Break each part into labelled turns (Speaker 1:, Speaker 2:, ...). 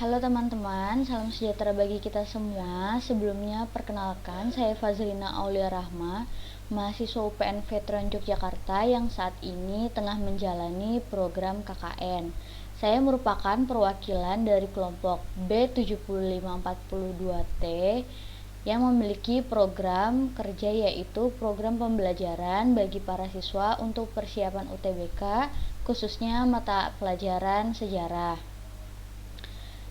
Speaker 1: Halo teman-teman, salam sejahtera bagi kita semua. Sebelumnya, perkenalkan, saya Fazlina Aulia Rahma, mahasiswa UPN Veteran Yogyakarta yang saat ini tengah menjalani program KKN. Saya merupakan perwakilan dari kelompok B7542T yang memiliki program kerja, yaitu program pembelajaran bagi para siswa untuk persiapan UTBK, khususnya mata pelajaran sejarah.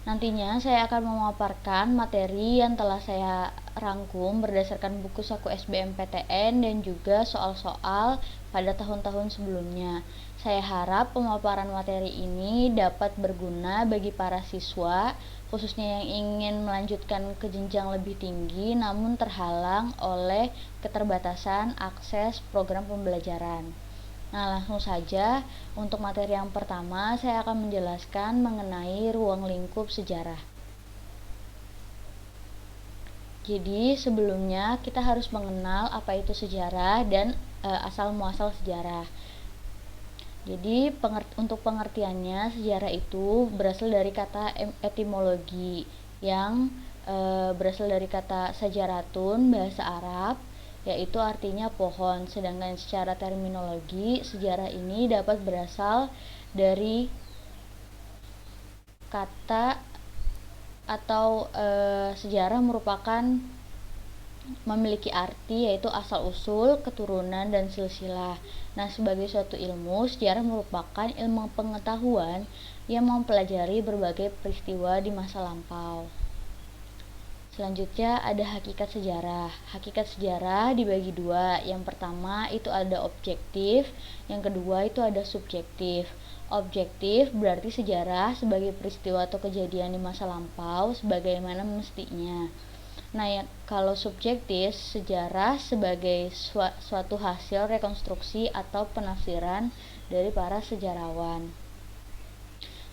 Speaker 1: Nantinya saya akan memaparkan materi yang telah saya rangkum berdasarkan buku saku SBMPTN dan juga soal-soal pada tahun-tahun sebelumnya. Saya harap pemaparan materi ini dapat berguna bagi para siswa, khususnya yang ingin melanjutkan ke jenjang lebih tinggi namun terhalang oleh keterbatasan akses program pembelajaran. Nah, langsung saja untuk materi yang pertama saya akan menjelaskan mengenai ruang lingkup sejarah. Jadi, sebelumnya kita harus mengenal apa itu sejarah dan asal muasal sejarah. Jadi, untuk pengertiannya, sejarah itu berasal dari kata etimologi yang berasal dari kata sajaratun, bahasa Arab, yaitu artinya pohon. Sedangkan secara terminologi, sejarah ini dapat berasal dari kata atau sejarah merupakan memiliki arti yaitu asal-usul, keturunan, dan silsilah. Nah, sebagai suatu ilmu, sejarah merupakan ilmu pengetahuan yang mempelajari berbagai peristiwa di masa lampau. Selanjutnya ada hakikat sejarah. Hakikat sejarah dibagi dua. Yang pertama itu ada objektif, yang kedua itu ada subjektif. Objektif berarti sejarah sebagai peristiwa atau kejadian di masa lampau sebagaimana mestinya. Nah, kalau subjektif, sejarah sebagai suatu hasil rekonstruksi atau penafsiran dari para sejarawan.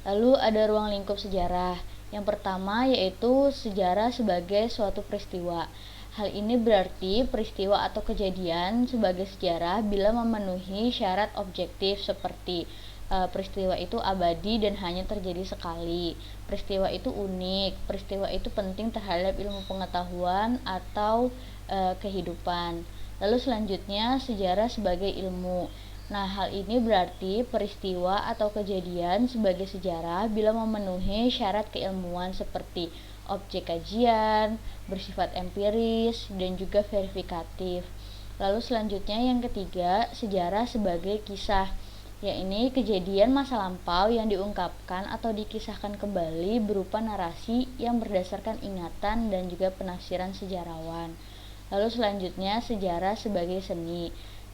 Speaker 1: Lalu ada ruang lingkup sejarah. Yang pertama yaitu sejarah sebagai suatu peristiwa. Hal ini berarti peristiwa atau kejadian sebagai sejarah bila memenuhi syarat objektif seperti peristiwa itu abadi dan hanya terjadi sekali. Peristiwa itu unik, peristiwa itu penting terhadap ilmu pengetahuan atau kehidupan. Lalu selanjutnya sejarah sebagai ilmu. Nah, hal ini berarti peristiwa atau kejadian sebagai sejarah bila memenuhi syarat keilmuan seperti objek kajian, bersifat empiris, dan juga verifikatif. Lalu selanjutnya yang ketiga, sejarah sebagai kisah, yakni kejadian masa lampau yang diungkapkan atau dikisahkan kembali berupa narasi yang berdasarkan ingatan dan juga penafsiran sejarawan. Lalu selanjutnya sejarah sebagai seni.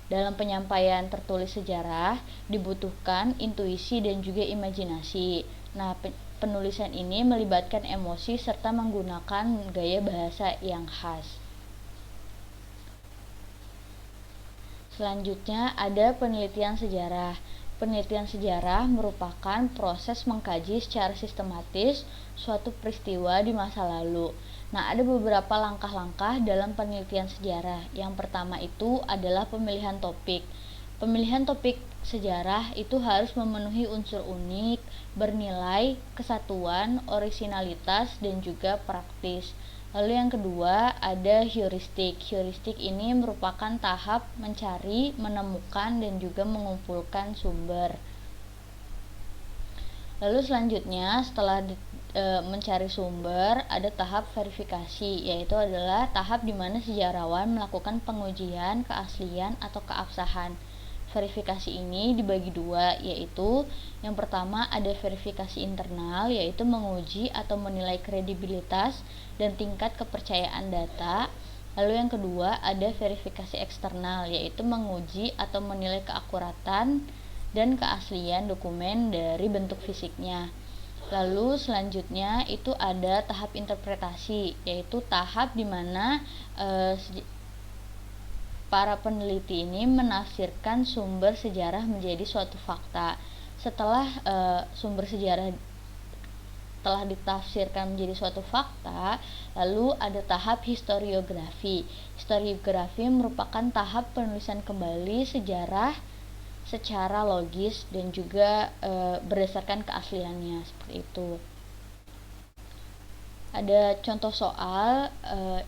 Speaker 1: Dalam penyampaian tertulis sejarah dibutuhkan intuisi dan juga imajinasi. Nah, penulisan ini melibatkan emosi serta menggunakan gaya bahasa yang khas. Selanjutnya ada penelitian sejarah. Penelitian sejarah merupakan proses mengkaji secara sistematis suatu peristiwa di masa lalu. Nah, ada beberapa langkah-langkah dalam penelitian sejarah. Yang pertama itu adalah pemilihan topik. Pemilihan topik sejarah itu harus memenuhi unsur unik, bernilai, kesatuan, orisinalitas, dan juga praktis. Lalu yang kedua ada heuristik. Heuristik ini merupakan tahap mencari, menemukan, dan juga mengumpulkan sumber. Lalu selanjutnya setelah mencari sumber ada tahap verifikasi, yaitu adalah tahap di mana sejarawan melakukan pengujian keaslian atau keabsahan. Verifikasi ini dibagi dua, yaitu yang pertama ada verifikasi internal, yaitu menguji atau menilai kredibilitas dan tingkat kepercayaan data. Lalu yang kedua ada verifikasi eksternal, yaitu menguji atau menilai keakuratan dan keaslian dokumen dari bentuk fisiknya. Lalu selanjutnya itu ada tahap interpretasi, yaitu tahap di mana para peneliti ini menafsirkan sumber sejarah menjadi suatu fakta. Setelah sumber sejarah telah ditafsirkan menjadi suatu fakta, lalu ada tahap historiografi. Historiografi merupakan tahap penulisan kembali sejarah secara logis dan juga berdasarkan keasliannya, seperti itu. Ada contoh soal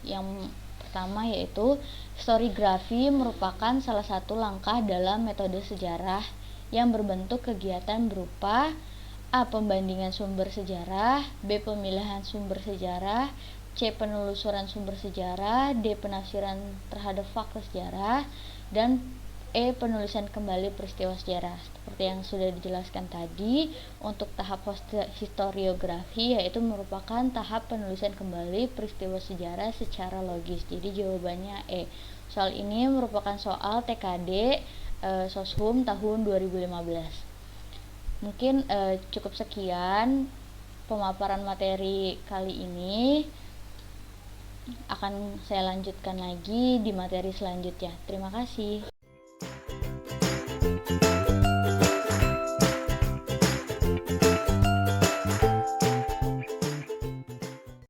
Speaker 1: yang pertama, yaitu historiografi merupakan salah satu langkah dalam metode sejarah yang berbentuk kegiatan berupa A. Pembandingan sumber sejarah, B. Pemilihan sumber sejarah, C. Penelusuran sumber sejarah, D. Penafsiran terhadap fakta sejarah, dan E. Penulisan kembali peristiwa sejarah. Seperti yang sudah dijelaskan tadi, untuk tahap historiografi yaitu merupakan tahap penulisan kembali peristiwa sejarah secara logis. Jadi jawabannya E. Soal ini merupakan soal TKD Soshum tahun 2015. Mungkin cukup sekian pemaparan materi kali ini. Akan saya lanjutkan lagi di materi selanjutnya. Terima kasih.